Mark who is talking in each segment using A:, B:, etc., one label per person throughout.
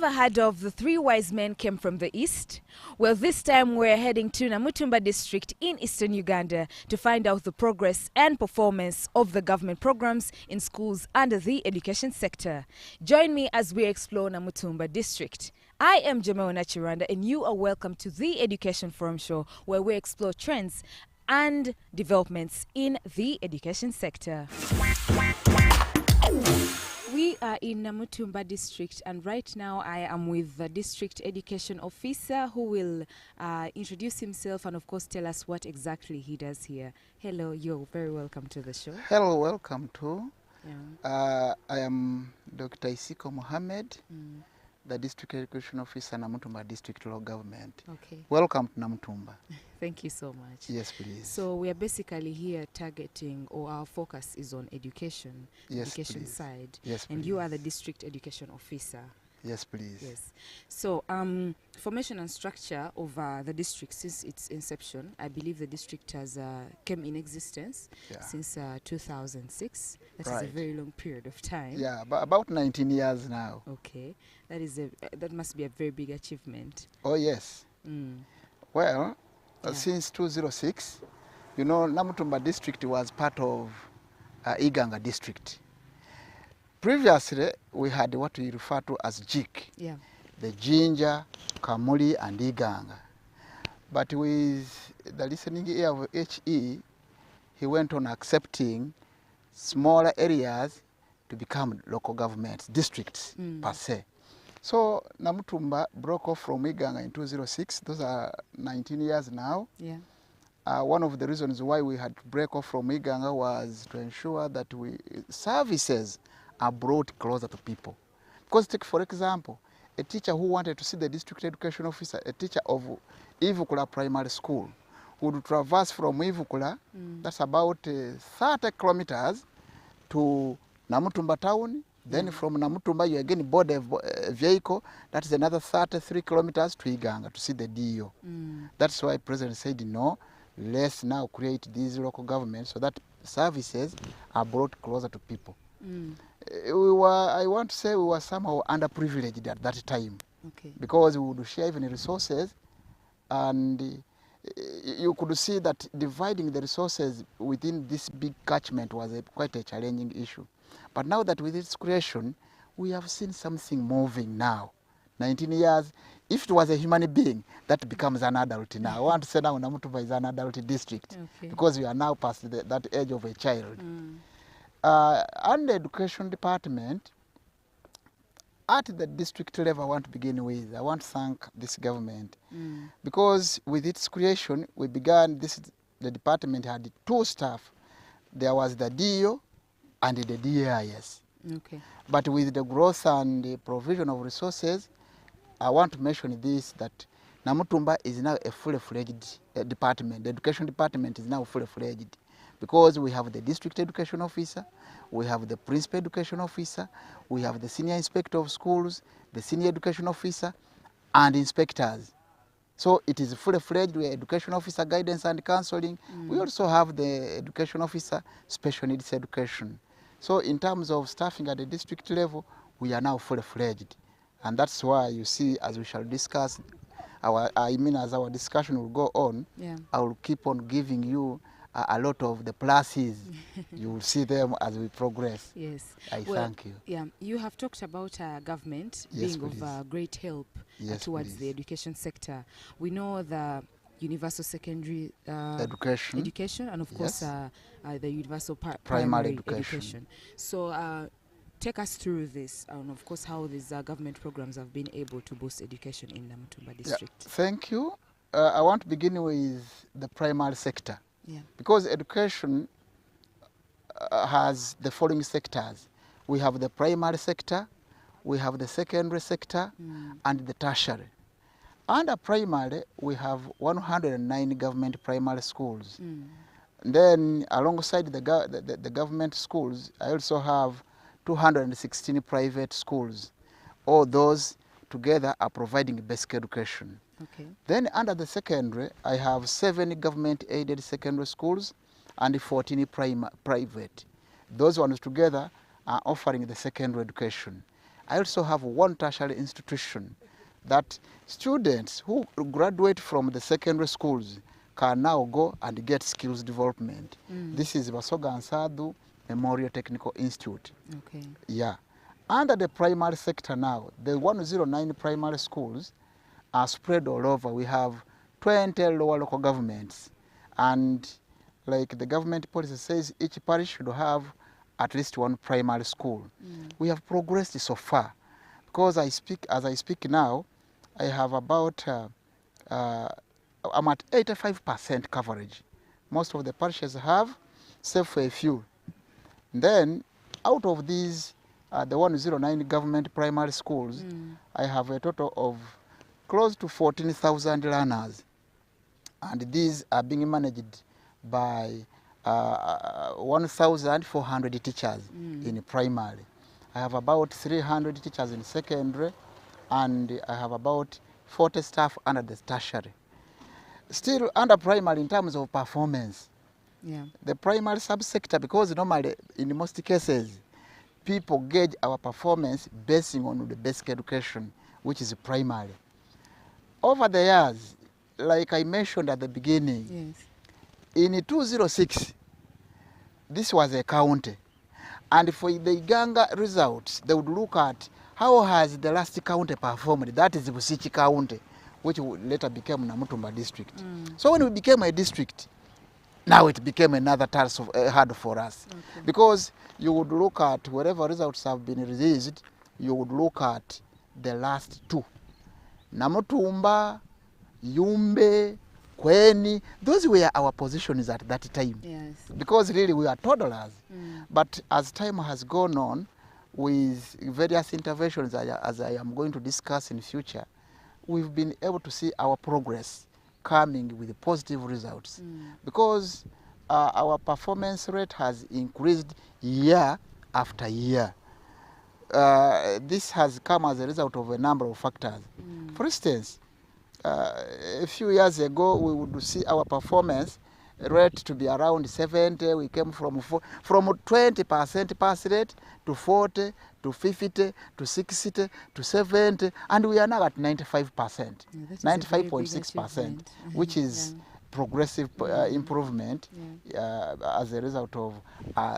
A: Ever heard of the three wise men came from the east? Well, this time we're heading to Namutumba district in eastern Uganda to find out the progress and performance of the government programs in schools under the education sector. Join me as we explore Namutumba district. I am Jamaona Chiranda and you are welcome to the Education Forum Show, where we explore trends and developments in the education sector. We are in Namutumba district, and right now I am with the district education officer who will introduce himself and of course tell us what exactly he does here. Hello, you're very welcome to the show.
B: Hello, welcome to.
A: Yeah.
B: I am Dr. Isiko Mohammed, the district education officer, Namutumba district local government.
A: Okay.
B: Welcome to Namutumba.
A: Thank you so much.
B: Yes, please.
A: So we are basically here targeting, or our focus is on education,
B: Yes,
A: education
B: please.
A: side.
B: Yes,
A: and
B: please.
A: you are the district education officer.
B: Yes, please.
A: Yes. So, formation and structure of the district since its inception. I believe the district has came in existence since 2006. That is a very long period of time.
B: Yeah, but about 19 years now.
A: Okay, that must be a very big achievement.
B: Oh yes. Well, since 2006, you know, Namutumba district was part of Iganga district. Previously, we had what we refer to as JIC, the Jinja, Kamuli, and Iganga. But with the listening ear of HE, he went on accepting smaller areas to become local governments, districts per se. So Namutumba broke off from Iganga in 2006. Those are 19 years now.
A: Yeah.
B: One of the reasons why we had to break off from Iganga was to ensure that services are brought closer to people. Because take for example, a teacher who wanted to see the district education officer, a teacher of Ivukula Primary School, would traverse from Ivukula, that's about 30 kilometers, to Namutumba town. Then from Namutumba, you again board a vehicle, that is another 33 kilometers to Iganga to see the DO. That's why President said, no, let's now create these local governments so that services are brought closer to people. I want to say we were somehow underprivileged at that time, because we would share even resources, and you could see that dividing the resources within this big catchment was quite a challenging issue. But now that with its creation, we have seen something moving now. 19 years, if it was a human being, that becomes an adult now. I want to say now Namutumba is an adult district, because we are now past that age of a child. Under education department, at the district level, I want to begin with, I want to thank this government, because with its creation, we began, the department had two staff. There was the DO and the DAIS. But with the growth and the provision of resources, I want to mention this, that Namutumba is now a fully-fledged department. The education department is now fully-fledged, because we have the district education officer, we have the principal education officer, we have the senior inspector of schools, the senior education officer, and inspectors. So it is fully-fledged education officer guidance and counseling. We also have the education officer special needs education. So in terms of staffing at the district level, we are now fully-fledged. And that's why you see, as we shall discuss, as our discussion will go on, I will keep on giving you a lot of the pluses. You will see them as we progress.
A: Yes.
B: Thank you.
A: Yeah, you have talked about government being of great help towards the education sector. We know the universal secondary education and of course the universal primary education. So take us through this and of course how these government programs have been able to boost education in Namutumba district.
B: Thank you. I want to begin with the primary sector. Because education has the following sectors. We have the primary sector, we have the secondary sector, and the tertiary. Under primary, we have 109 government primary schools. Then alongside the government schools, I also have 216 private schools. All those together are providing basic education. Then under the secondary, I have 7 government-aided secondary schools and 14 private. Those ones together are offering the secondary education. I also have one tertiary institution that students who graduate from the secondary schools can now go and get skills development. This is Basoga Nsadu Memorial Technical Institute.
A: Okay.
B: Yeah. Under the primary sector now, the 109 primary schools are spread all over. We have 20 local governments, and like the government policy says, each parish should have at least one primary school. We have progressed so far, because as I speak now, I have about I'm at 85% coverage. Most of the parishes have, save for a few. Then, out of these, the 109 government primary schools, I have a total of close to 14,000 learners, and these are being managed by 1,400 teachers in primary. I have about 300 teachers in secondary, and I have about 40 staff under the tertiary. Still under primary in terms of performance, the primary subsector, because normally in most cases people gauge our performance basing on the basic education, which is primary. Over the years, like I mentioned at the beginning, in 2006, this was a county, and for the Iganga results, they would look at how has the last county performed. That is Busichi County, which later became Namutumba district. So when we became a district, now it became another task hard for us. Because you would look at wherever results have been released, you would look at the last two. Namutumba, Yumbe, Kweni, those were our positions at that time. Because really we are toddlers. But as time has gone on, with various interventions as I am going to discuss in future, we've been able to see our progress coming with positive results. Because our performance rate has increased year after year. This has come as a result of a number of factors. For instance, a few years ago, we would see our performance rate to be around 70. We came from 20% pass rate to 40 to 50 to 60 to 70, and we are now at 95%, 95.6%, which is progressive improvement as a result of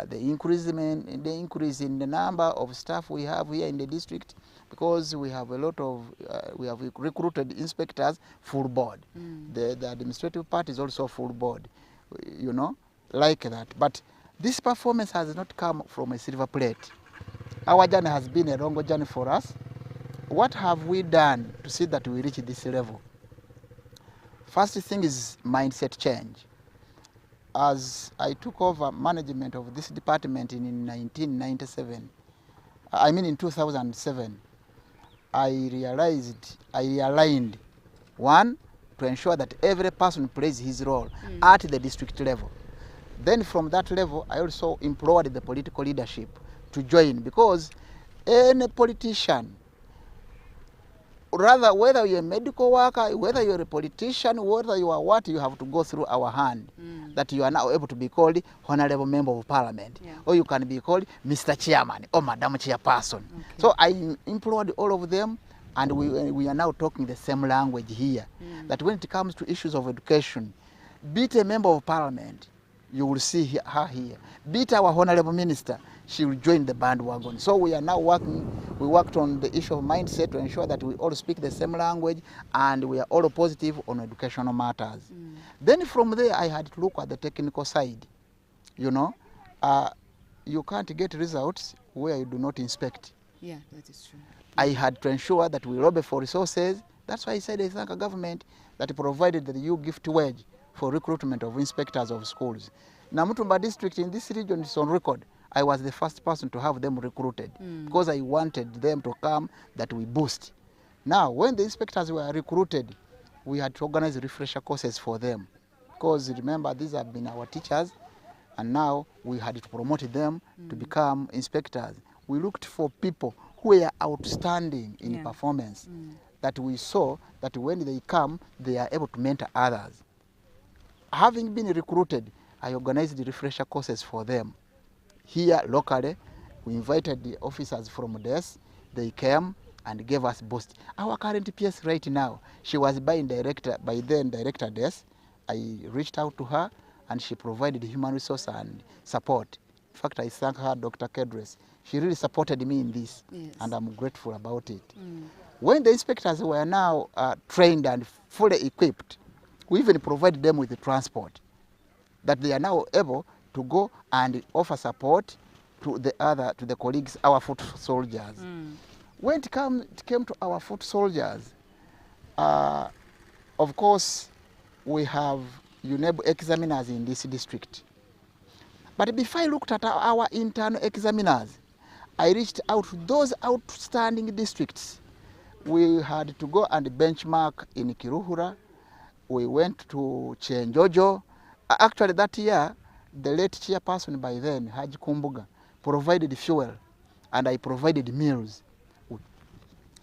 B: the increase in the number of staff we have here in the district, because we have a lot of we have recruited inspectors full board. The administrative part is also full board, you know, like that. But this performance has not come from a silver plate. Our journey has been a long journey for us. What have we done to see that we reach this level? First thing is mindset change. As I took over management of this department in 1997, I mean in 2007, I realigned, one, to ensure that every person plays his role at the district level. Then from that level, I also implored the political leadership to join, because any politician, rather whether you're a medical worker, whether you're a politician, whether you are what, you have to go through our hand, that you are now able to be called Honorable Member of Parliament, or you can be called Mr. Chairman or Madam Chairperson. So I implored all of them, and we are now talking the same language here, that when it comes to issues of education, be it a Member of Parliament, you will see her here. Be it our Honorable Minister, she will join the bandwagon. So we are now we worked on the issue of mindset to ensure that we all speak the same language and we are all positive on educational matters. Then from there, I had to look at the technical side. You know, you can't get results where you do not inspect.
A: Yeah, that is true.
B: I had to ensure that we lobby for resources. That's why I said I thank a government that provided the new gift wage for recruitment of inspectors of schools. Namutumba district in this region is on record. I was the first person to have them recruited because I wanted them to come, that we boost. Now, when the inspectors were recruited, we had to organize refresher courses for them. Because remember, these have been our teachers, and now we had to promote them to become inspectors. We looked for people who were outstanding in performance, that we saw that when they come, they are able to mentor others. Having been recruited, I organized the refresher courses for them. Here locally, we invited the officers from DES They came and gave us boost. Our current PS right now, she was by then Director Des. I reached out to her and she provided human resource and support. In fact, I thank her, Dr. Kedres. She really supported me in this,
A: Yes.
B: and I'm grateful about it. When the inspectors were now trained and fully equipped, we even provided them with the transport, that they are now able to go and offer support to the colleagues, our foot soldiers. When it came to our foot soldiers, of course, we have UNEB examiners in this district. But before I looked at our internal examiners, I reached out to those outstanding districts. We had to go and benchmark in Kiruhura. We went to Chenjojo. Actually, that year, the late chairperson by then, Haji Kumbuga, provided fuel, and I provided meals.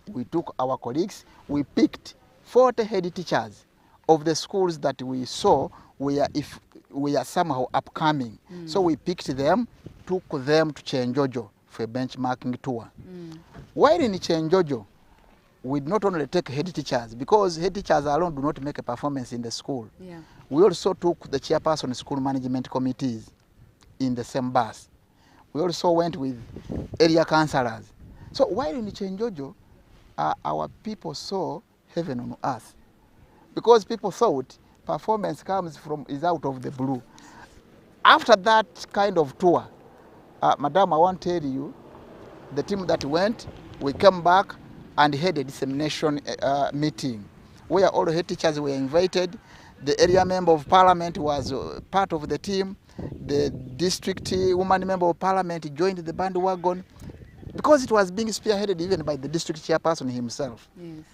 B: We took our colleagues, we picked 40 head teachers of the schools that we saw were somehow upcoming. So we picked them, took them to Chenjojo for a benchmarking tour. While in Chenjojo, we not only take head teachers, because head teachers alone do not make a performance in the school.
A: Yeah.
B: We also took the chairperson school management committees in the same bus. We also went with area councillors. So while in Chenjojo, our people saw heaven on earth, because people thought performance is out of the blue. After that kind of tour, Madam, I want to tell you, the team that went, we came back and had a dissemination meeting where all the head teachers were invited. The area member of parliament was part of the team. The district woman member of parliament joined the bandwagon, because it was being spearheaded even by the district chairperson himself.
A: Yes.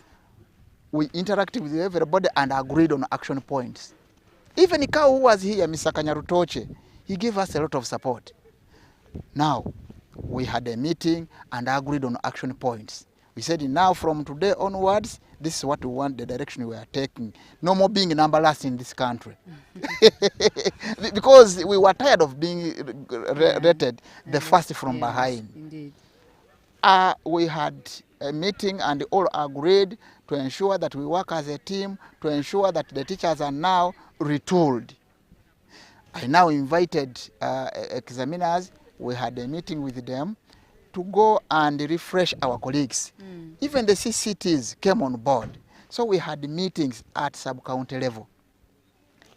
B: We interacted with everybody and agreed on action points. Even Ikao, who was here, Mr. Kanyarutoche, he gave us a lot of support. Now, we had a meeting and agreed on action points. We said, now from today onwards, this is what we want, the direction we are taking. No more being number last in this country. Because we were tired of being rated the first from behind.
A: Indeed.
B: We had a meeting and all agreed to ensure that we work as a team, to ensure that the teachers are now retooled. I now invited examiners. We had a meeting with them to go and refresh our colleagues. Even the CCTs came on board. So we had meetings at sub-county level.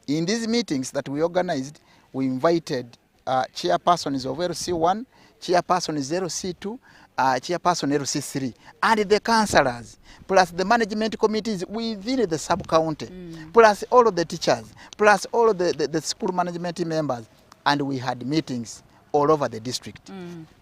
B: In these meetings that we organized, we invited chairpersons of LC1, chairpersons LC2, chairperson LC3, and the councillors, plus the management committees within the sub-county, plus all of the teachers, plus all of the school management members, and we had meetings all over the district.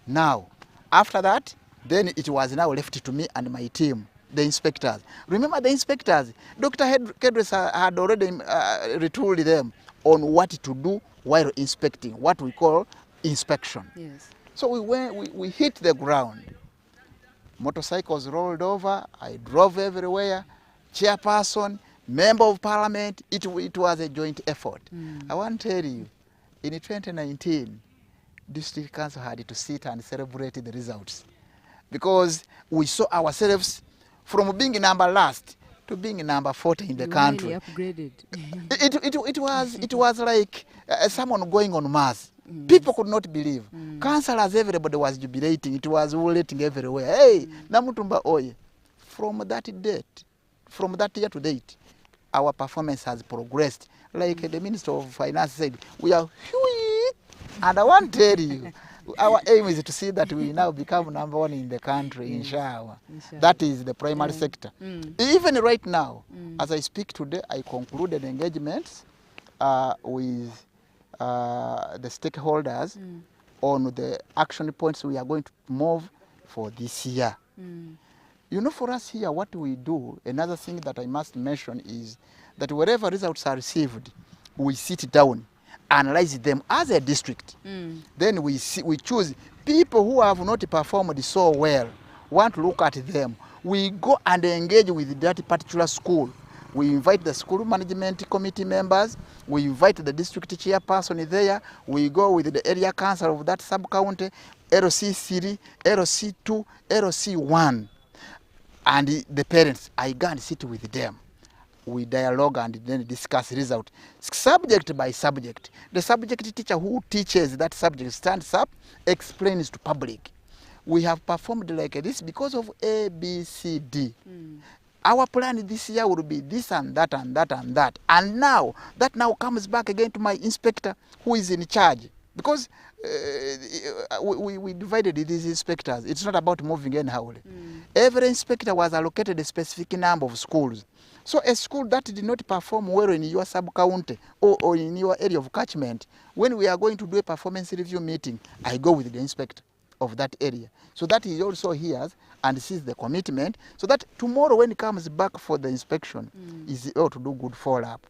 B: Now, after that, then it was now left to me and my team, the inspectors. Remember the inspectors, Dr. Kedres had already retooled them on what to do while inspecting, what we call inspection.
A: Yes.
B: So we hit the ground. Motorcycles rolled over, I drove everywhere, chairperson, member of parliament, it was a joint effort. I want to tell you, in 2019, district council had to sit and celebrate the results, because we saw ourselves from being number last to being number 40 in the country.
A: Really upgraded.
B: It was like someone going on Mars. People could not believe. Councillors, everybody was jubilating. It was ululating everywhere. Hey, Namutumba Oye. From that year to date, our performance has progressed. Like the Minister of Finance said, we are huge. And I want to tell you, our aim is to see that we now become number one in the country, inshallah. That is the primary sector. Even right now, as I speak today, I concluded engagements with the stakeholders on the action points we are going to move for this year. You know, for us here, what we do, another thing that I must mention is that wherever results are received, we sit down, analyze them as a district. Then we choose people who have not performed so well, want to look at them. We go and engage with that particular school We invite the school management committee members. We invite the district chairperson there. We go with the area council of that sub-county, LC3, LC2, LC1. And the parents, I go and sit with them. We dialogue and then discuss result, subject by subject. The subject teacher who teaches that subject stands up, explains to public. We have performed like this because of A, B, C, D. Our plan this year will be this and that and that and that. And now, that now comes back again to my inspector who is in charge. Because we divided these inspectors. It's not about moving anyhow. Every inspector was allocated a specific number of schools. So a school that did not perform well in your sub-county or in your area of catchment, when we are going to do a performance review meeting, I go with the inspector of that area, so that he also hears and sees the commitment, so that tomorrow when he comes back for the inspection, is able to do good follow-up.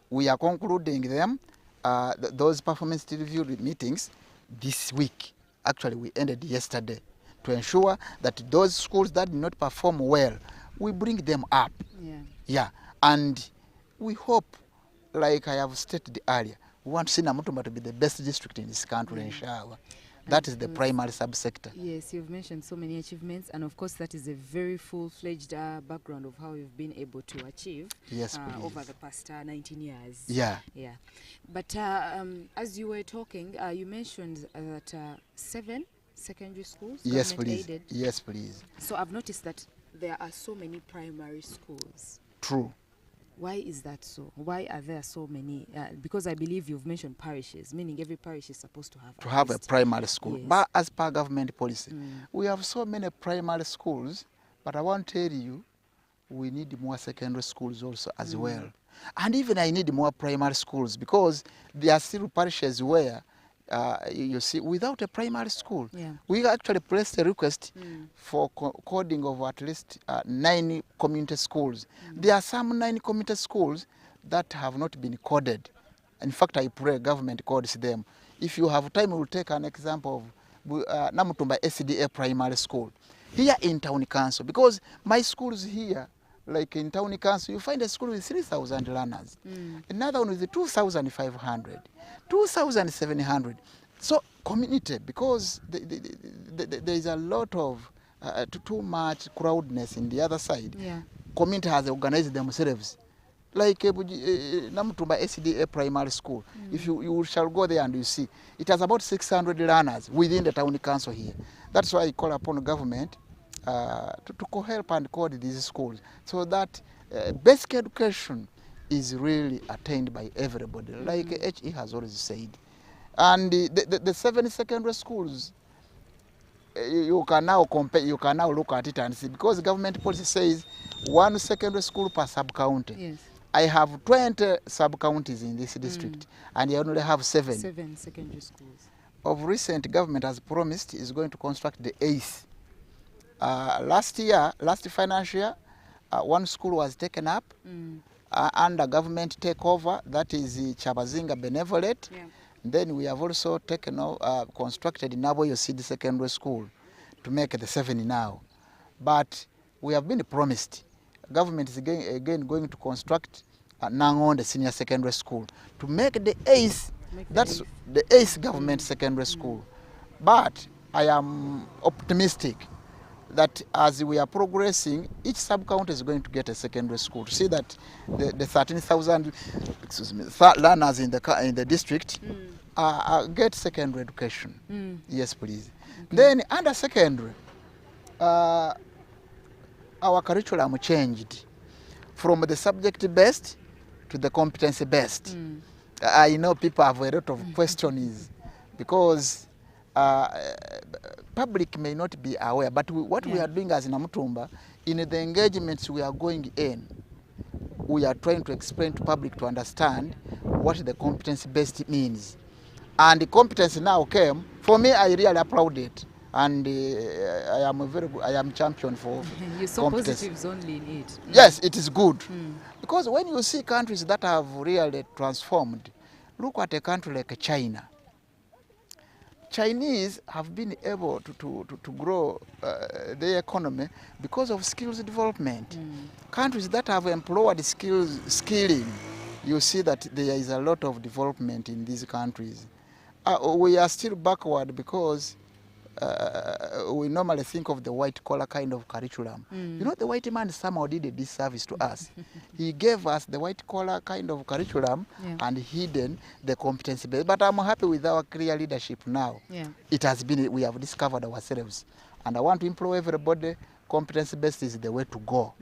B: We are concluding them, those performance review meetings this week. Actually, we ended yesterday to ensure that those schools that did not perform well, we bring them up. Yeah. And we hope, like I have stated earlier, we want to see Namutumba to be the best district in this country, inshallah. That is the primary subsector.
A: Yes, you've mentioned so many achievements, and of course that is a very full-fledged background of how you've been able to achieve over the past 19 years.
B: Yeah.
A: Yeah. But as you were talking, you mentioned that 7 secondary schools,
B: yes, please.
A: aided.
B: Yes, please.
A: So I've noticed that there are so many primary schools.
B: True.
A: Why is that so? Why are there so many? Because I believe you've mentioned parishes, meaning every parish is supposed to have
B: a primary school.
A: Yes.
B: But as per government policy, we have so many primary schools, but I want to tell you, we need more secondary schools also as well. And even I need more primary schools, because there are still parishes where you see, without a primary school, we actually placed a request for coding of at least 9 community schools. There are some 9 community schools that have not been coded. In fact, I pray government codes them. If you have time, we'll take an example of Namutumba SDA Primary School here in Town Council, because my schools here, like in Town Council, you find a school with 3,000 learners. Another one with 2,500, 2,700. So community, because there is a lot of too much crowdness in the other side. Community has organized themselves. Like Namutumba SDA Primary School, if you shall go there and you see, it has about 600 learners within the Town Council here. That's why I call upon government to help and code these schools, so that basic education is really attained by everybody, like HE has always said. And the 7 secondary schools, you can now compare, you can now look at it and see, because government policy says 1 secondary school per sub-county.
A: Yes.
B: I have 20 sub-counties in this district, and I only have 7.
A: 7 secondary schools.
B: Of recent, government has promised is going to construct the 8th. Last financial year, 1 school was taken up under government takeover, that is Chabazinga Benevolent. Then we have also taken constructed Naboyo City Secondary School to make the 7 now. But we have been promised, government is again going to construct Nangonde Senior Secondary School to make the 8th, that's the 8th government secondary school. But I am optimistic that as we are progressing, each sub-county is going to get a secondary school. To see that the 13,000 learners in the district get secondary education. Yes, please. Then under secondary, our curriculum changed from the subject-based to the competency-based. I know people have a lot of questions because public may not be aware, but what we are doing as Namutumba, in the engagements we are going in, we are trying to explain to public to understand what the competency-based means. And the competence now came, for me, I really applaud it. And I am champion for
A: You're so positives only in it.
B: Yes, it is good. Because when you see countries that have really transformed, look at a country like China. Chinese have been able to grow their economy because of skills development. Countries that have employed skilling, you see that there is a lot of development in these countries. We are still backward because we normally think of the white collar kind of curriculum. You know, the white man somehow did a disservice to us. He gave us the white collar kind of curriculum and hidden the competency base. But I'm happy with our clear leadership now. It has been, we have discovered ourselves. And I want to implore everybody, competency based is the way to go.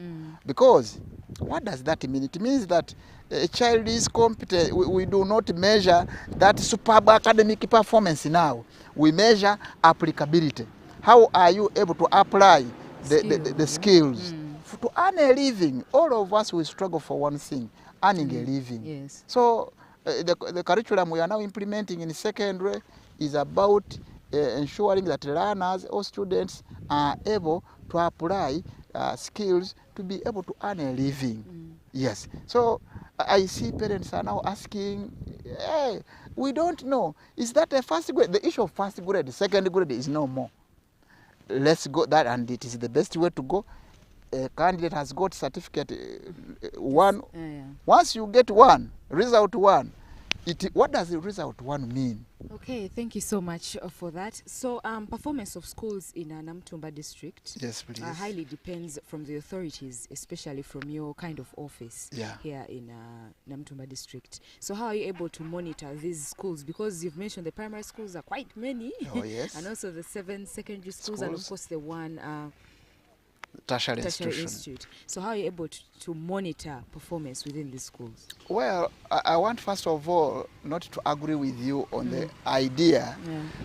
B: Because what does that mean? It means that a child is competent. We do not measure that superb academic performance now. We measure applicability. How are you able to apply the skills? To earn a living, all of us will struggle for one thing, earning a living. So the curriculum we are now implementing in secondary is about ensuring that learners or students are able to apply skills to be able to earn a living. Yes. So I see parents are now asking, hey, we don't know. Is that a first grade? The issue of first grade, second grade is no more. Let's go that, and it is the best way to go. A candidate has got certificate one. Once you get one, result one, what does the result one mean?
A: Okay, thank you so much for that. So performance of schools in Namtumba district highly depends from the authorities, especially from your kind of office here in Namtumba district. So how are you able to monitor these schools? Because you've mentioned the primary schools are quite many.
B: Oh, yes.
A: And also the 7 secondary schools and of course the one
B: tertiary institute.
A: So how are you able to monitor performance within these schools? Well,
B: I want first of all not to agree with you on the idea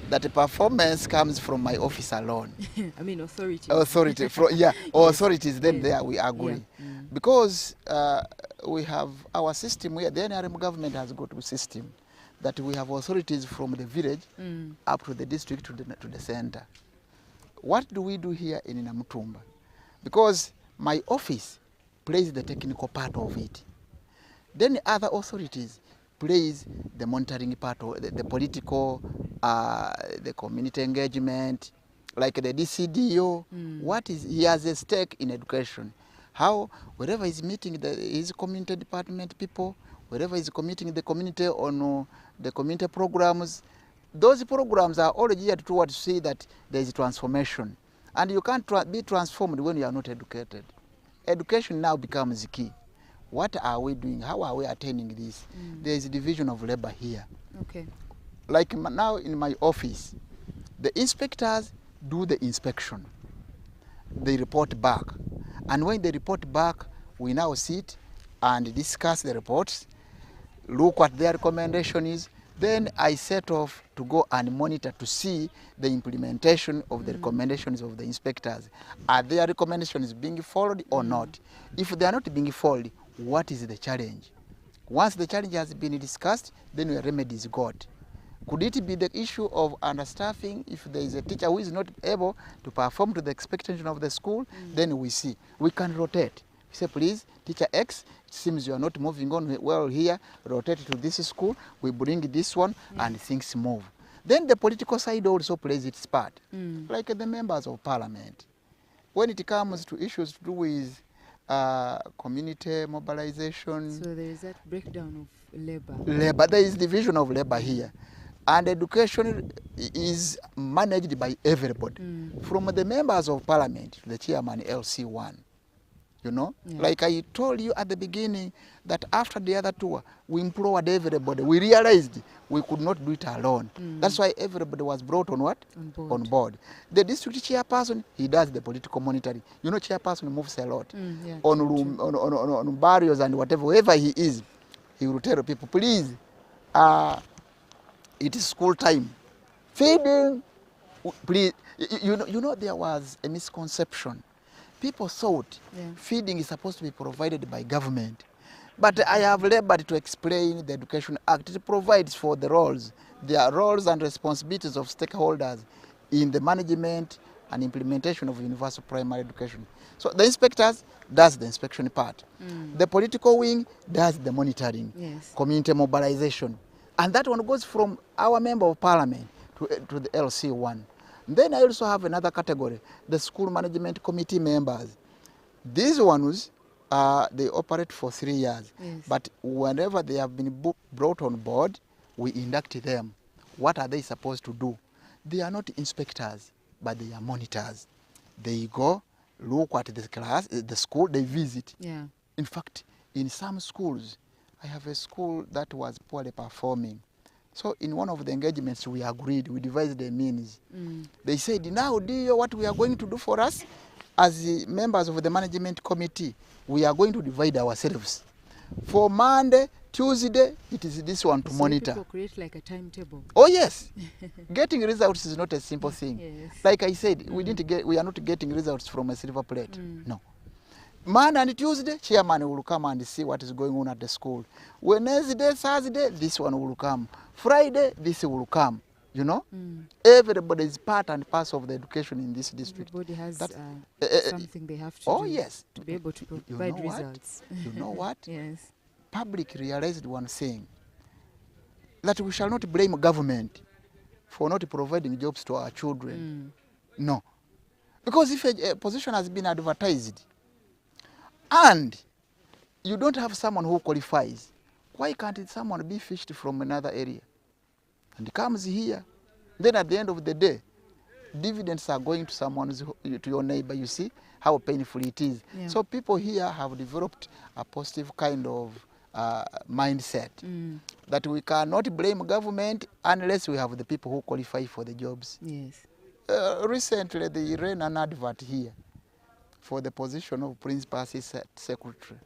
B: that the performance comes from my office alone.
A: I mean authorities.
B: Authorities, then there we agree. Because we have our system where the NRM government has got a system that we have authorities from the village up to the district to the center. What do we do here in Namtumba? Because my office plays the technical part of it. Then other authorities plays the monitoring part of the political, the community engagement, like the DCDO. What is, he has a stake in education. How, wherever he's meeting his community department people, wherever he's committing the community on the community programs, those programs are all geared towards see that there is transformation. And you can't be transformed when you are not educated. Education now becomes the key. What are we doing? How are we attaining this? There is a division of labor here.
A: Okay.
B: Like now in my office, the inspectors do the inspection. They report back. And when they report back, we now sit and discuss the reports, look what their recommendation is. Then I set off to go and monitor to see the implementation of the recommendations of the inspectors. Are their recommendations being followed or not? If they are not being followed, what is the challenge? Once the challenge has been discussed, then a remedy is got. Could it be the issue of understaffing? If there is a teacher who is not able to perform to the expectation of the school, then we see. We can rotate. We say, please, teacher X, it seems you are not moving on well here, rotate to this school, we bring this one, and things move. Then the political side also plays its part, like the members of parliament. When it comes to issues to do with community mobilization.
A: So there is that breakdown of labor.
B: There is division of labor here. And education is managed by everybody, from the members of parliament to the chairman LC1. You know, like I told you at the beginning that after the other tour, we implored everybody. We realized we could not do it alone. That's why everybody was brought on what? On board. The district chairperson, he does the political monitoring. You know, chairperson moves a lot. On barriers and wherever he is, he will tell people, please, it is school time. Feeding, please. You know, there was a misconception. People thought feeding is supposed to be provided by government. But I have labored to explain the Education Act. It provides for the roles. There are roles and responsibilities of stakeholders in the management and implementation of universal primary education. So the inspectors does the inspection part. The political wing does the monitoring, community mobilization. And that one goes from our member of parliament to the LC1. Then I also have another category, the school management committee members. These ones, they operate for 3 years.
A: Yes.
B: But whenever they have been brought on board, we induct them. What are they supposed to do? They are not inspectors, but they are monitors. They go, look at the class, the school, they visit.
A: Yeah.
B: In fact, in some schools, I have a school that was poorly performing. So in one of the engagements we agreed, we devised the means. They said, now do you know what we are going to do for us? As the members of the management committee, we are going to divide ourselves. For Monday, Tuesday, it is this one to monitor.
A: People create like a timetable.
B: Oh yes, getting results is not a simple thing.
A: Yes.
B: Like I said, we are not getting results from a silver plate. No. Monday and Tuesday, chairman will come and see what is going on at the school. Wednesday, Thursday, this one will come. Friday, this will come. You know, everybody is part and parcel of the education in this district.
A: Everybody has something they have to
B: oh
A: do
B: yes,
A: to be able to
B: you
A: provide
B: know
A: results.
B: What? You know what?
A: Yes.
B: Public realized one thing, that we shall not blame government for not providing jobs to our children. No. Because if a position has been advertised and you don't have someone who qualifies, why can't someone be fished from another area and comes here? Then at the end of the day, dividends are going to to your neighbor. You see how painful it is.
A: Yeah.
B: So people here have developed a positive kind of mindset that we cannot blame government unless we have the people who qualify for the jobs.
A: Yes.
B: Recently, they ran an advert here for the position of principal assistant secretary.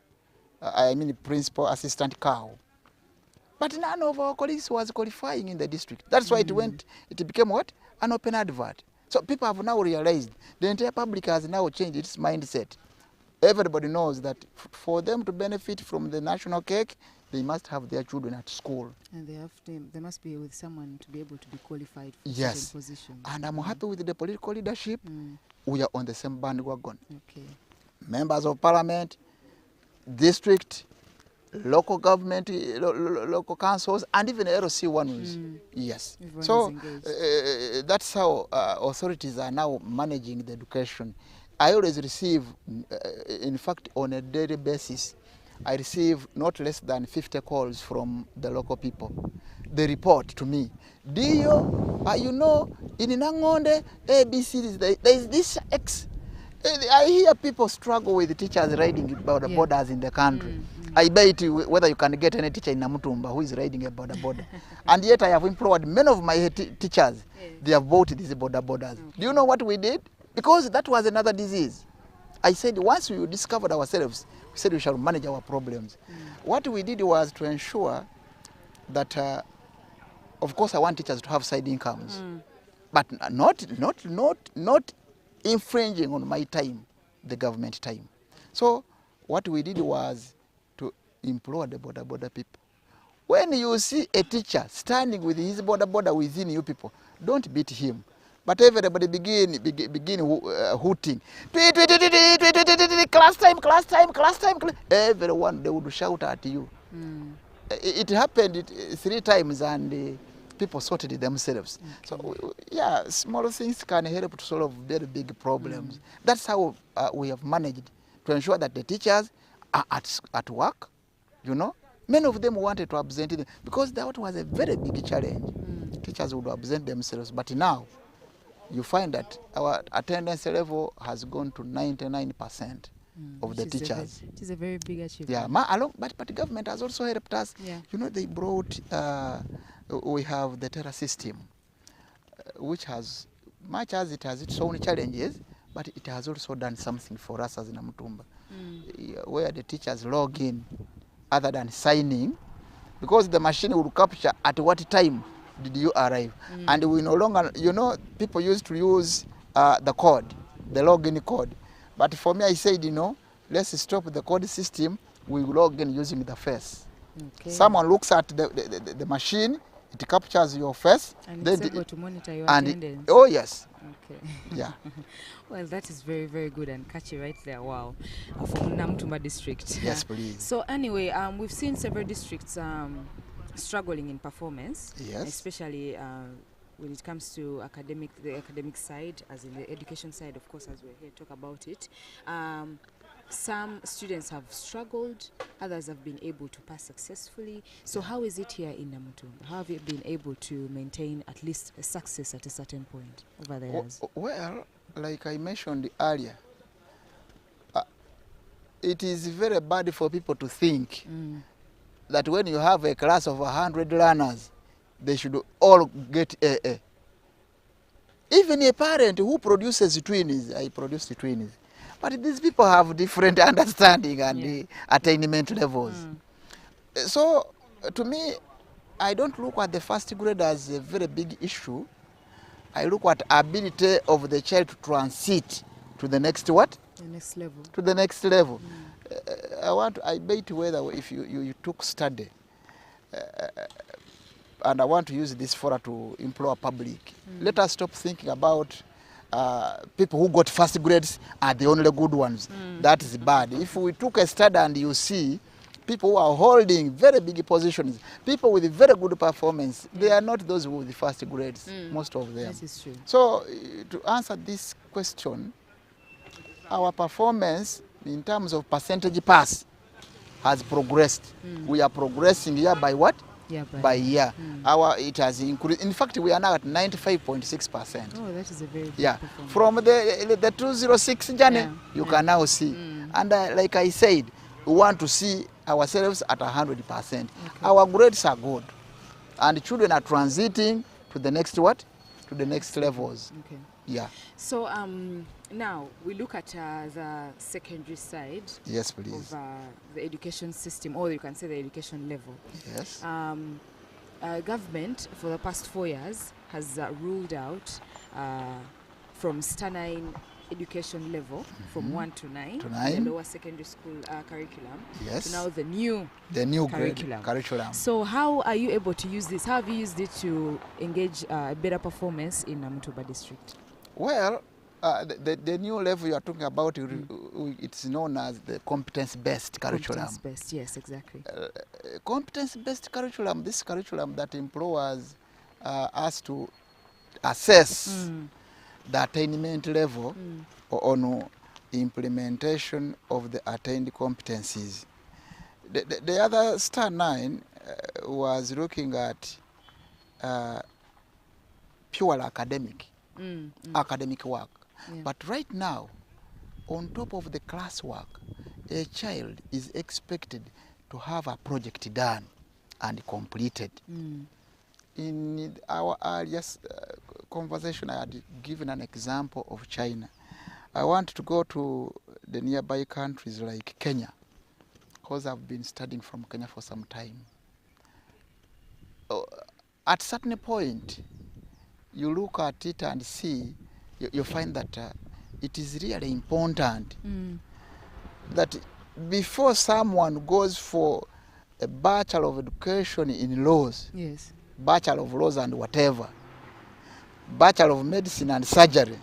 B: Principal assistant cow. But none of our colleagues was qualifying in the district. That's why it became what? An open advert. So people have now realized, the entire public has now changed its mindset. Everybody knows that for them to benefit from the national cake, they must have their children at school.
A: And they must be with someone to be able to be qualified for
B: yes.
A: certain positions.
B: And I'm happy with the political leadership. We are on the same bandwagon.
A: Okay.
B: Members of parliament, district, local government, local councils, and even LC1s. Yes.
A: Everyone
B: so
A: that's
B: how authorities are now managing the education. I always receive, in fact, on a daily basis, I receive not less than 50 calls from the local people. They report to me, Dio, you know, in Nangonde, ABC, there is this X. I hear people struggle with teachers riding about the borders in the country. I bet you whether you can get any teacher in Namutumba who is riding a border. And yet I have employed many of my teachers. They have bought these borders. Do you know what we did? Because that was another disease. I said once we discovered ourselves, we said we shall manage our problems. What we did was to ensure that, of course, I want teachers to have side incomes, but not infringing on my time, the government time. So what we did was to implore the border people. When you see a teacher standing with his border within you people, don't beat him. But everybody begin hooting. Class time. Everyone, they would shout at you. It happened 3 times and people sorted themselves. So, yeah, small things can help to solve very big problems. That's how we have managed to ensure that the teachers are at work, you know. Many of them wanted to absent them because that was a very big challenge. Teachers would absent themselves, but now you find that our attendance level has gone to 99% of the teachers.
A: It is a very big achievement.
B: Yeah, but the government has also helped us.
A: Yeah.
B: You know, they brought, we have the Terra system, which has, much as it has its own challenges, but it has also done something for us as Namutumba, where the teachers log in other than signing, because the machine will capture at what time did you arrive. And we no longer, you know, people used to use the code, the login code. But for me, I said, you know, let's stop the code system. We log in using the face. Okay. Someone looks at the machine, it captures your face. And
A: it's able to monitor your attendance.
B: Oh, yes.
A: Okay.
B: Yeah.
A: Well, that is very, very good and catchy right there. Wow. From Namutumba district.
B: Yes, please.
A: So anyway, we've seen several districts struggling in performance,
B: yes,
A: especially when it comes to the academic side, as in the education side, of course, as we're here to talk about it. Some students have struggled, others have been able to pass successfully. So how is it here in Namutumba? How have you been able to maintain at least a success at a certain point over the years?
B: Well, like I mentioned earlier, it is very bad for people to think that when you have a class of 100 learners, they should all get AA. Even a parent who produces twins, I produced twins, but these people have different understanding and attainment levels. So, to me, I don't look at the first grade as a very big issue. I look at ability of the child to transit to the next what?
A: The next level.
B: To the next level. I bet whether if you took study, and I want to use this forum to implore public, let us stop thinking about people who got first grades are the only good ones. That is bad. If we took a study and you see people who are holding very big positions, people with very good performance, they are not those with the first grades, most of them.
A: That is true.
B: So to answer this question, our performance in terms of percentage pass has progressed. We are progressing year by what?
A: Yeah,
B: by year. It has increased. In fact, we are now at 95.6%.
A: Oh, that is a very good performance.
B: From the 206 journey, you can now see. And like I said, we want to see ourselves at 100%. Okay. Our grades are good, and children are transiting to the next what? To the next levels.
A: Okay.
B: Yeah.
A: So now we look at the secondary side.
B: Yes, please.
A: Of the education system, or you can say the education level.
B: Yes.
A: Government for the past 4 years has ruled out from Star9 education level, from 1 to 9, the lower secondary school curriculum, to now the new curriculum. So how are you able to use this? How have you used it to engage better performance in Namutumba district?
B: Well, the new level you are talking about, it's known as the competence-based curriculum.
A: Competence-based, yes, exactly.
B: Competence-based curriculum, this curriculum that employs us to assess the attainment level on implementation of the attained competencies. The other Star9 was looking at pure academic work. Yeah. But right now, on top of the classwork, a child is expected to have a project done and completed. In our earliest conversation, I had given an example of China. I want to go to the nearby countries like Kenya, because I've been studying from Kenya for some time. At a certain point, you look at it and see, you find that it is really important that before someone goes for a Bachelor of Education in laws, Bachelor of Laws and whatever, Bachelor of Medicine and Surgery,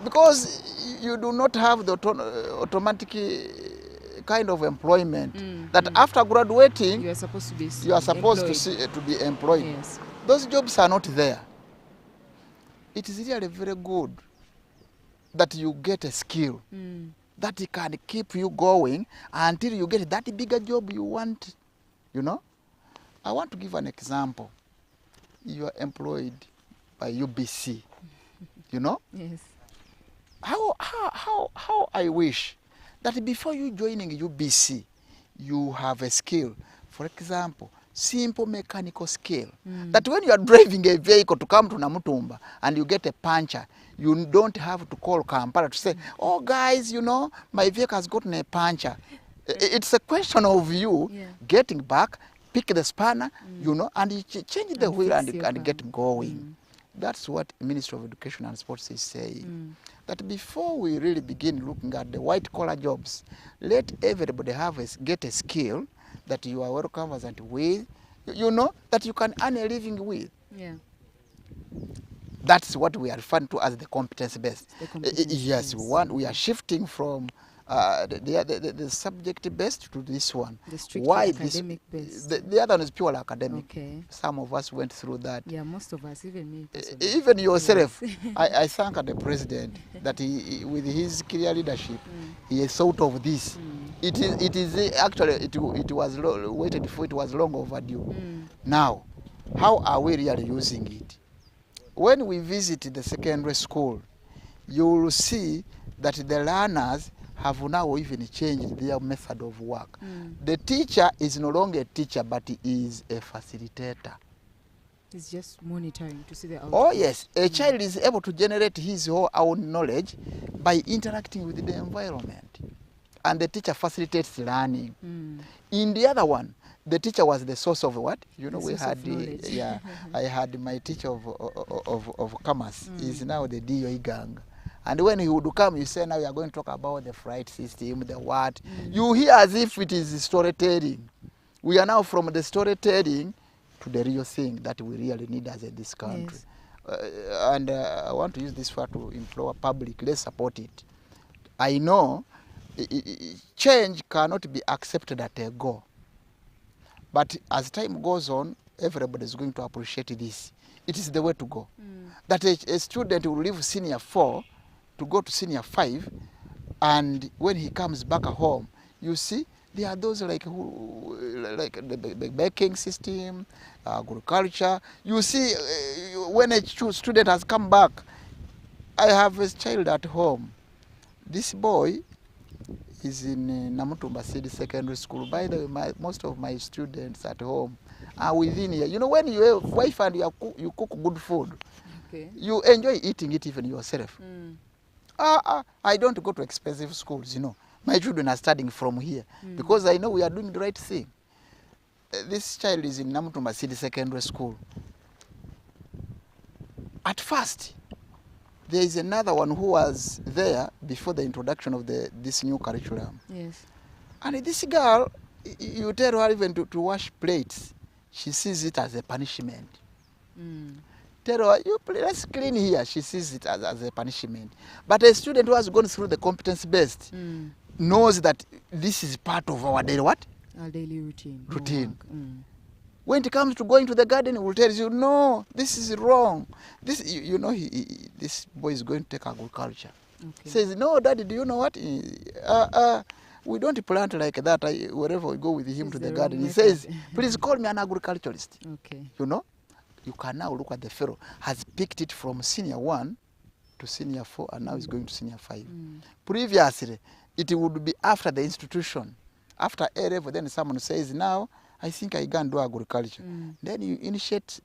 B: because you do not have the automatic kind of employment that after graduating
A: you are supposed
B: to be employed.
A: Yes.
B: Those jobs are not there. It is really very good that you get a skill that can keep you going until you get that bigger job you want. You know, I want to give an example. You are employed by UBC. You know?
A: Yes.
B: How I wish that before you joining UBC, you have a skill. For example, simple mechanical skill. That when you are driving a vehicle to come to Namutumba and you get a puncture, you don't have to call Kampala to say, oh guys, you know, my vehicle has gotten a puncture. It's a question of you getting back, pick the spanner, you know, and you change the wheel and get going. That's what Ministry of Education and Sports is saying. That before we really begin looking at the white collar jobs, let everybody get a skill that you are well conversant with, you know, that you can earn a living with.
A: Yeah.
B: That's what we are referring to as the competence based. Yes, we are shifting from the subject based to this one.
A: The strictly
B: Why
A: academic based.
B: The other one is purely academic.
A: Okay.
B: Some of us went through that.
A: Yeah, most of us, even me personally.
B: Even yourself.
A: Yes.
B: I thank the president that he with his clear leadership, he has thought of this. It is actually it was waited for. It was long overdue. Now, how are we really using it? When we visit the secondary school, you will see that the learners have now even changed their method of work. The teacher is no longer a teacher, but he is a facilitator.
A: It's just monitoring to see the output.
B: Oh yes, a child is able to generate his or her own knowledge by interacting with the environment. And the teacher facilitates learning. In the other one, the teacher was the source of what? You know,
A: The
B: we
A: source
B: had
A: of knowledge.
B: yeah, I had my teacher of commerce. He's now the DOE gang. And when he would come, you say, now we are going to talk about the flight system, the what. You hear as if it is storytelling. We are now from the storytelling to the real thing that we really need as in this country.
A: Yes.
B: And I want to use this word to implore public, let's support it. I know change cannot be accepted at a go. But as time goes on, everybody is going to appreciate this. It is the way to go. That a student will leave senior 4 to go to senior 5, and when he comes back home, you see, there are those like the banking system, agriculture. You see, when a student has come back, I have a child at home. This boy is in Namutumba City Secondary School. By the way, most of my students at home are within here. You know, when you have wife and you cook good food,
A: Okay.
B: you enjoy eating it even yourself. I don't go to expensive schools, you know. My children are studying from here because I know we are doing the right thing. This child is in Namutumba City Secondary School. At first, there is another one who was there before the introduction of this new curriculum.
A: Yes.
B: And this girl, you tell her even to wash plates, she sees it as a punishment. Tell her, let's clean here, she sees it as a punishment. But a student who has gone through the competence-based knows that this is part of our daily what?
A: Our daily routine.
B: Routine.
A: Work.
B: When it comes to going to the garden, he will tell you, no, this is wrong. This, you know, this boy is going to take agriculture.
A: Okay.
B: He says, no, Daddy, do you know what? We don't plant like that wherever we go with him
A: It's
B: to
A: the
B: the
A: wrong
B: garden. He
A: method.
B: says, please call me an agriculturalist.
A: Okay.
B: You know, you can now look at the fellow has picked it from senior 1 to senior 4, and now he's going to senior 5. Previously, it would be after the institution. After A level, then someone says, now, I think I can do agriculture. Then you initiate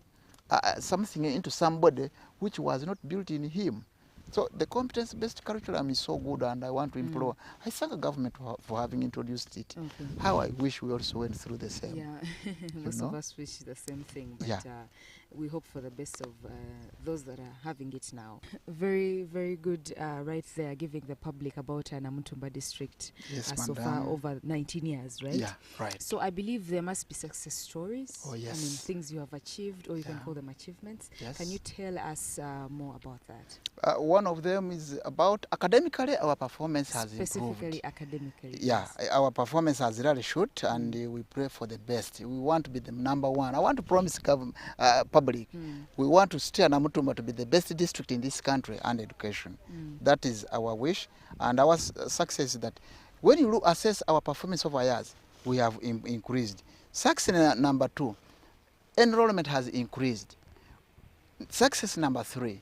B: something into somebody which was not built in him. So the competence-based curriculum is so good, and I want to implore. I thank the government for having introduced it.
A: Okay.
B: How I wish we also went through the same.
A: Yeah, most of us wish the same thing, but
B: Yeah.
A: We hope for the best of those that are having it now. Very, very good right there, giving the public about Namutumba district
B: Yes,
A: so far
B: madam.
A: over 19 years, right?
B: Yeah, right.
A: So I believe there must be success stories.
B: Oh,
A: I mean,
B: yes.
A: things you have achieved, or you can
B: Yeah.
A: call them achievements.
B: Yes.
A: Can you tell us more about that?
B: One of them is about academically, our performance has
A: Specifically
B: improved.
A: academically.
B: Yeah,
A: yes.
B: our performance has really shoot, and we pray for the best. We want to be the number 1. I want to promise public. We want to steer Namutumba to be the best district in this country and education. That is our wish, and our success is that when you assess our performance over years, we have increased. Success number 2, enrollment has increased. Success number 3,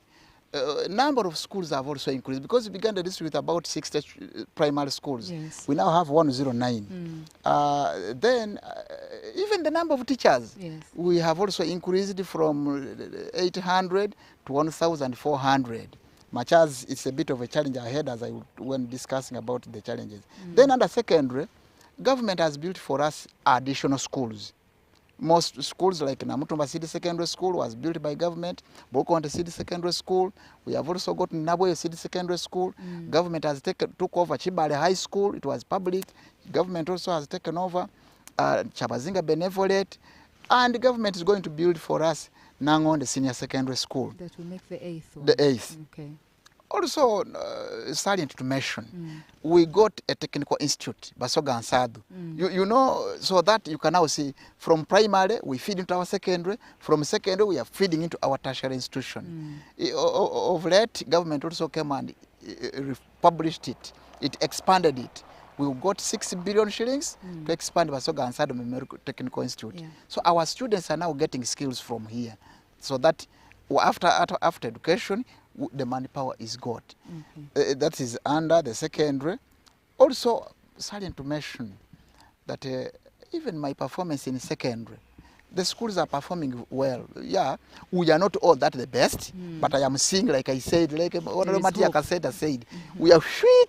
B: number of schools have also increased, because we began the district with about 60 primary schools.
A: Yes.
B: We now have 109. Then even the number of teachers,
A: Yes.
B: we have also increased from 800 to 1,400. Much as it's a bit of a challenge ahead, as when discussing about the challenges. Then under secondary, government has built for us additional schools. Most schools like Namutumba City Secondary School was built by government. Bokonde City Secondary School. We have also got Naboye City Secondary School. Government has took over Chibale High School. It was public. Government also has taken over Chabazinga Benevolent. And the government is going to build for us Nangonde Senior Secondary School.
A: That will make the 8th one.
B: The 8th.
A: Okay.
B: Also, salient to mention, we got a technical institute, Basoga and Sadu. You know, so that you can now see from primary, we feed into our secondary, from secondary, we are feeding into our tertiary institution. Of late, government also came and published it. It expanded it. We got 6 billion shillings to expand Basoga and Sadu Memorial Technical Institute.
A: Yeah.
B: So our students are now getting skills from here. So that after education, the manpower is got. That is under the secondary. Also, salient to mention that even my performance in secondary, the schools are performing well. Yeah, we are not all that the best, but I am seeing, like I said, like Honorable Matiaka said, we are sweet.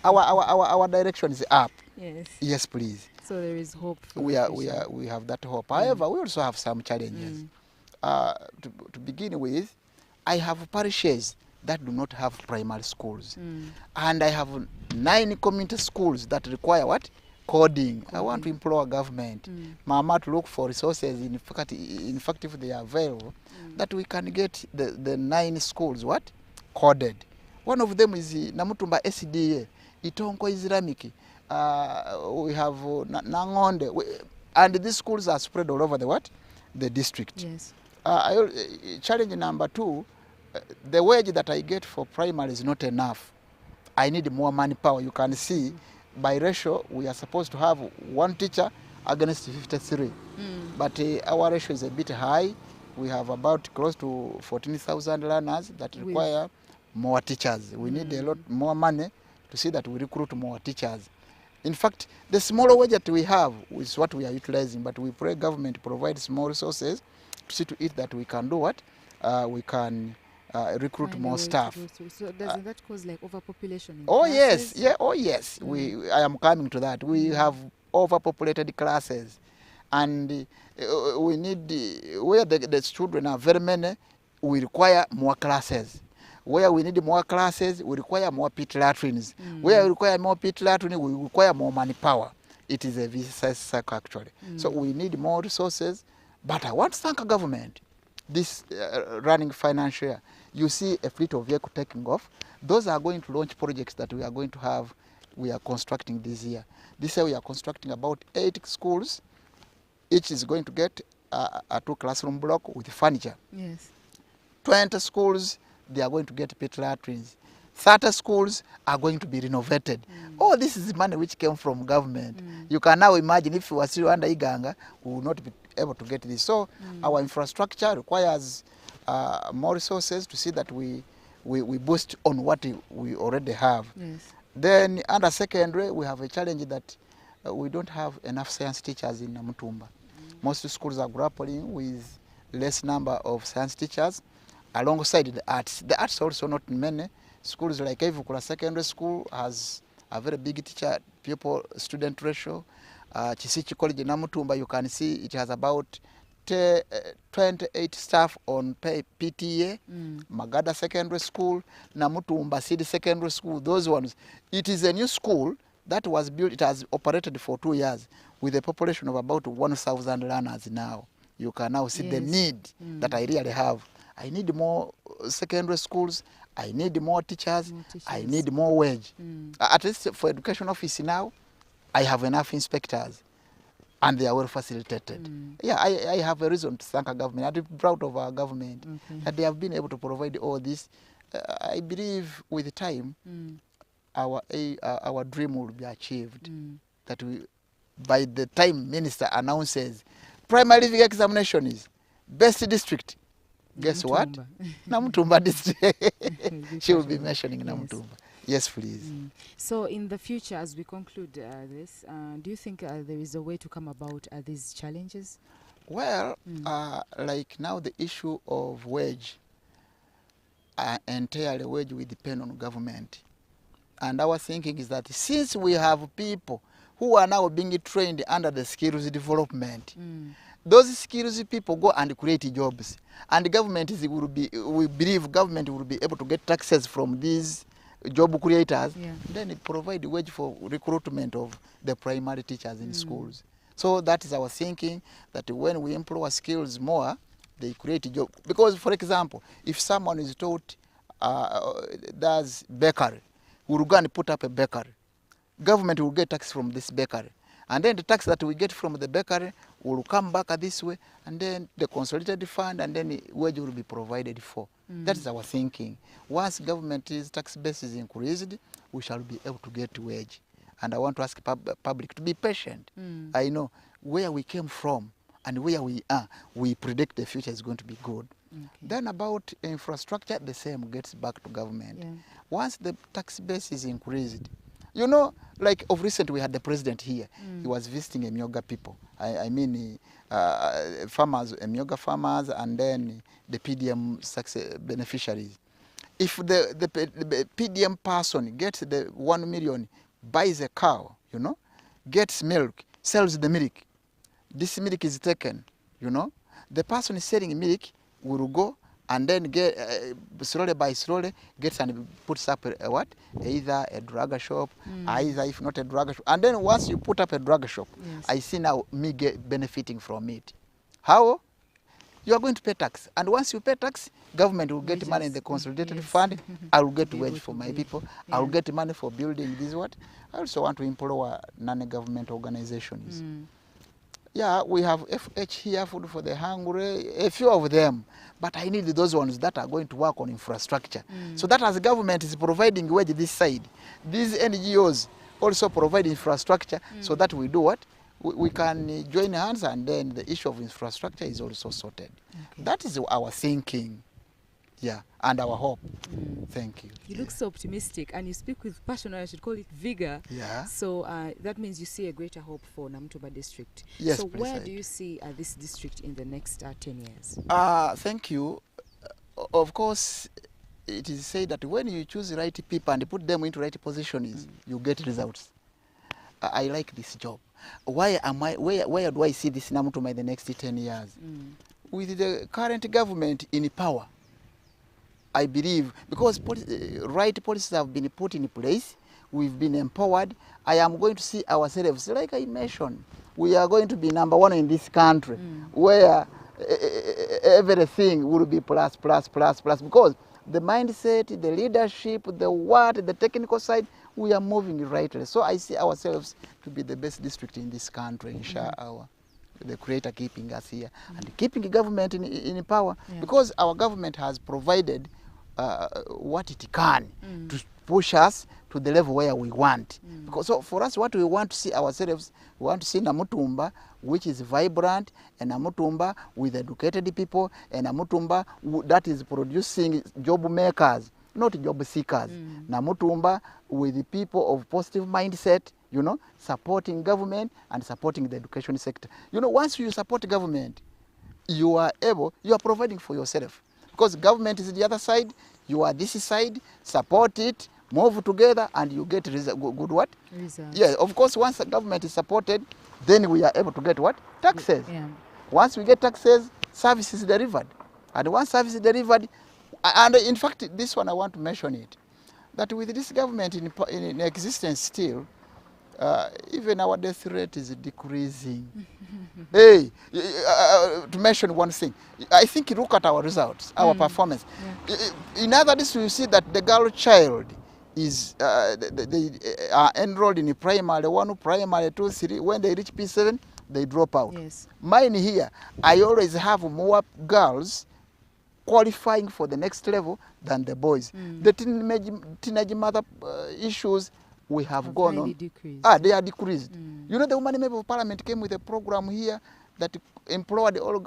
B: Our direction is up.
A: Yes.
B: Yes, please.
A: So there is hope. For
B: We have that hope. However, we also have some challenges. To begin with, I have parishes that do not have primary schools, and I have 9 community schools that require what? Coding. I want to implore government, Mama, to look for resources. In fact, if they are available, that we can get the 9 schools what? Coded. One of them is Namutumba SDA, Itonko Islamic. We have Nangonde, and these schools are spread all over the what? The district.
A: Yes.
B: Challenge number 2, the wage that I get for primary is not enough. I need more manpower. You can see by ratio we are supposed to have 1 teacher against 53, but our ratio is a bit high. We have about close to 14,000 learners that require more teachers. We need a lot more money to see that we recruit more teachers. In fact, the smaller wage that we have is what we are utilizing, but we pray government provide small resources to see to it that we can do what? We can recruit more staff.
A: So doesn't that cause like overpopulation in
B: classes?
A: Yes.
B: Oh yes. I am coming to that. We have overpopulated classes, and we need, where the children are very many, we require more classes. Where we need more classes, we require more pit latrines. Where we require more pit latrines, we require more manpower. It is a vicious cycle actually. So we need more resources. But I want to thank the government. This running financial year, you see a fleet of vehicles taking off. Those are going to launch projects that we are going to have. We are constructing this year. This year we are constructing about 8 schools. Each is going to get a 2 classroom block with furniture.
A: Yes.
B: 20 schools, they are going to get pit latrines. 30 schools are going to be renovated. All this is money which came from government. You can now imagine if we were still under Iganga, we would not be able to get this. So our infrastructure requires more resources to see that we boost on what we already have.
A: Yes.
B: Then under secondary, we have a challenge that we don't have enough science teachers in Namutumba. Most schools are grappling with less number of science teachers alongside the arts. The arts also not many. Schools like Evukula Secondary School has a very big teacher pupil student ratio. Chisichi College in Namutumba, you can see it has about 28 staff on PTA. Magada Secondary School, Namutumba City Secondary School, those ones. It is a new school that was built, it has operated for 2 years with a population of about 1,000 learners now. You can now see the need that I really have. I need more secondary schools. I need more teachers. I need more wage. At least for education office now, I have enough inspectors, and they are well facilitated. Yeah, I have a reason to thank our government. I'm proud of our government that they have been able to provide all this. I believe with time, our dream will be achieved. That we, by the time minister announces primary living examination is best district, guess what? Namutumba district. She will be mentioning Namutumba. Yes, please.
A: So in the future, as we conclude this, do you think there is a way to come about these challenges?
B: Well, like now the issue of wage, entirely wage will depend on government. And our thinking is that since we have people who are now being trained under the skills development, those skills people go and create jobs. And the government we believe government will be able to get taxes from these job creators, then it provide wage for recruitment of the primary teachers in schools. So that is our thinking, that when we employ skills more, they create a job. Because, for example, if someone is taught does bakery will go and put up a bakery. Government will get tax from this bakery. And then the tax that we get from the bakery will come back this way, and then the consolidated fund, and then wage will be provided for. That is our thinking. Once government's tax base is increased, we shall be able to get wage. And I want to ask public to be patient. I know where we came from and where we are, we predict the future is going to be good. Then about infrastructure, the same gets back to government. Once the tax base is increased, you know, like of recent we had the president here. He was visiting Emyoga people. I mean farmers, Emyoga farmers, and then the PDM success beneficiaries. If the PDM person gets the 1 million, buys a cow, you know, gets milk, sells the milk, this milk is taken, you know, the person is selling milk will go and then get slowly by slowly gets and puts up what? Either a drug shop, either if not a drug shop. And then once you put up a drug shop, I see now me benefiting from it. How? You are going to pay tax. And once you pay tax, government will get money in the consolidated fund. I will get wage for my people. I will get money for building this what. I also want to empower non-government organizations. Yeah, we have FH here, Food for the Hungry, a few of them. But I need those ones that are going to work on infrastructure. So that as the government is providing wage this side, these NGOs also provide infrastructure so that we do what? We can join hands, and then the issue of infrastructure is also sorted. That is our thinking. Yeah, and our hope. Thank you.
A: You look so optimistic, and you speak with passion, or I should call it vigor.
B: Yeah.
A: So that means you see a greater hope for Namutumba district.
B: Yes,
A: so where do you see this district in the next 10 years?
B: Thank you. Of course, it is said that when you choose the right people and put them into right positions, you get results. I like this job. Why am I? Where do I see this Namutumba in the next 10 years? With the current government in power, I believe, because right policies have been put in place, we've been empowered. I am going to see ourselves, like I mentioned, we are going to be #1 in this country, where everything will be plus, because the mindset, the leadership, the technical side, we are moving rightly. So I see ourselves to be the best district in this country, inshallah. The Creator keeping us here and keeping the government in power, because our government has provided what it can to push us to the level where we want. Because so for us, what we want to see ourselves, we want to see Namutumba which is vibrant, and Namutumba with educated people, and Namutumba that is producing job makers, not job seekers. Namutumba with the people of positive mindset, you know, supporting government and supporting the education sector. You know, once you support government, you are providing for yourself. Because government is the other side, you are this side, support it, move together, and you get good what? Results. Yeah, of course, once the government is supported, then we are able to get what? Taxes. Once we get taxes, service is delivered. And once service is delivered, and in fact, this one I want to mention it, that with this government in existence still, even our death rate is decreasing. Hey, to mention one thing, I think look at our results, our performance. In other districts, you see that the girl child is they are enrolled in primary 1, primary 2, 3. When they reach P7, they drop out. Mine here, I always have more girls qualifying for the next level than the boys. The teenage mother issues we have gone on. Decreased. They are decreased. You know, the Women Member of Parliament came with a program here that employed all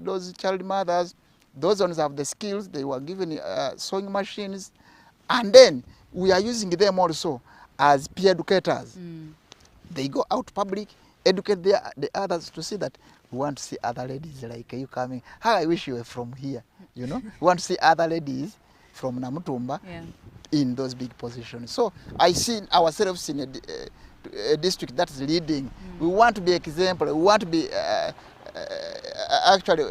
B: those child mothers. Those ones have the skills. They were given sewing machines, and then we are using them also as peer educators. They go out public, educate the others to see that we want to see other ladies like you coming. How I wish you were from here. You know, we want to see other ladies from Namutumba in those big positions. So I see ourselves in a district that's leading. We want to be example. We want to be actually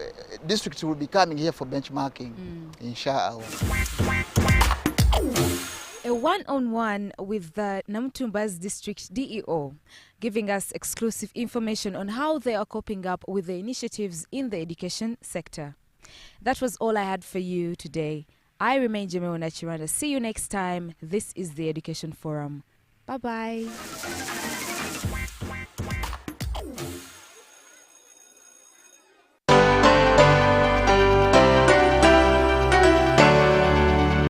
B: districts will be coming here for benchmarking, inshallah.
A: A one-on-one with the Namutumba's district DEO, giving us exclusive information on how they are coping up with the initiatives in the education sector. That was all I had for you today. I remain Jemeona Chiranda. See you next time. This is the Education Forum. Bye-bye.